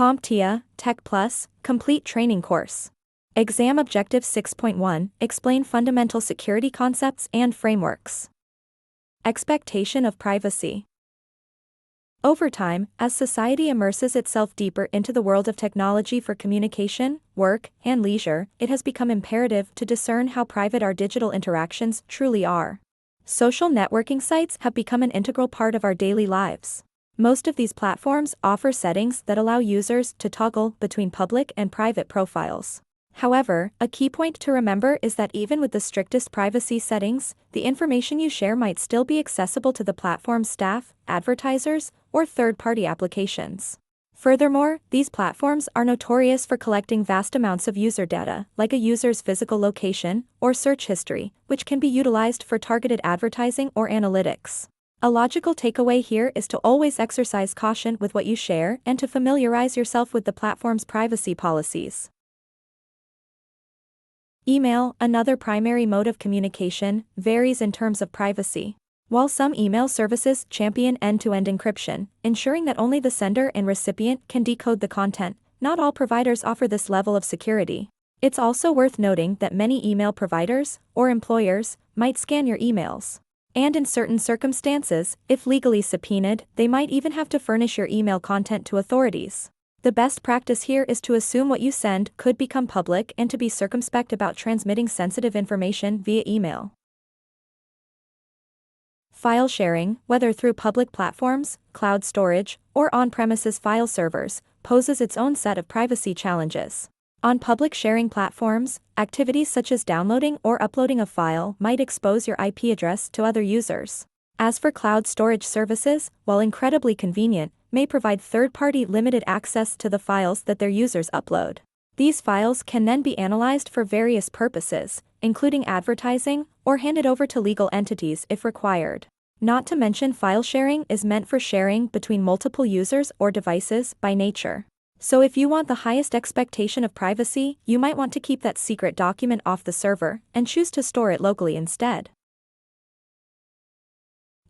CompTIA Tech Plus Complete Training Course. Exam Objective 6.1 Explain fundamental security concepts and frameworks. Expectation of privacy. Over time, as society immerses itself deeper into the world of technology for communication, work, and leisure, it has become imperative to discern how private our digital interactions truly are. Social networking sites have become an integral part of our daily lives. Most of these platforms offer settings that allow users to toggle between public and private profiles. However, a key point to remember is that even with the strictest privacy settings, the information you share might still be accessible to the platform's staff, advertisers, or third-party applications. Furthermore, these platforms are notorious for collecting vast amounts of user data, like a user's physical location or search history, which can be utilized for targeted advertising or analytics. A logical takeaway here is to always exercise caution with what you share and to familiarize yourself with the platform's privacy policies. Email, another primary mode of communication, varies in terms of privacy. While some email services champion end-to-end encryption, ensuring that only the sender and recipient can decode the content, not all providers offer this level of security. It's also worth noting that many email providers, or employers, might scan your emails. And in certain circumstances, if legally subpoenaed, they might even have to furnish your email content to authorities. The best practice here is to assume what you send could become public and to be circumspect about transmitting sensitive information via email. File sharing, whether through public platforms, cloud storage, or on-premises file servers, poses its own set of privacy challenges. On public sharing platforms, activities such as downloading or uploading a file might expose your IP address to other users. As for cloud storage services, while incredibly convenient, may provide third-party limited access to the files that their users upload. These files can then be analyzed for various purposes, including advertising, or handed over to legal entities if required. Not to mention, file sharing is meant for sharing between multiple users or devices by nature. So if you want the highest expectation of privacy, you might want to keep that secret document off the server and choose to store it locally instead.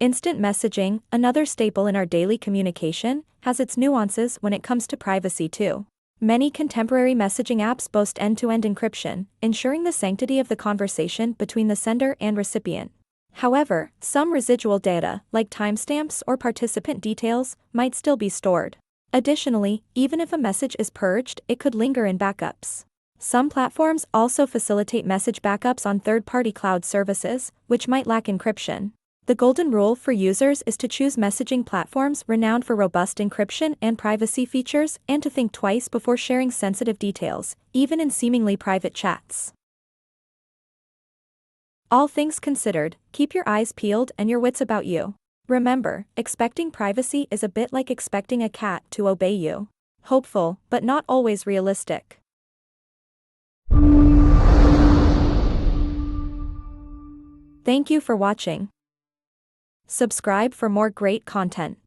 Instant messaging, another staple in our daily communication, has its nuances when it comes to privacy too. Many contemporary messaging apps boast end-to-end encryption, ensuring the sanctity of the conversation between the sender and recipient. However, some residual data, like timestamps or participant details, might still be stored. Additionally, even if a message is purged, it could linger in backups. Some platforms also facilitate message backups on third-party cloud services, which might lack encryption. The golden rule for users is to choose messaging platforms renowned for robust encryption and privacy features and to think twice before sharing sensitive details, even in seemingly private chats. All things considered, keep your eyes peeled and your wits about you. Remember, expecting privacy is a bit like expecting a cat to obey you. Hopeful, but not always realistic. Thank you for watching. Subscribe for more great content.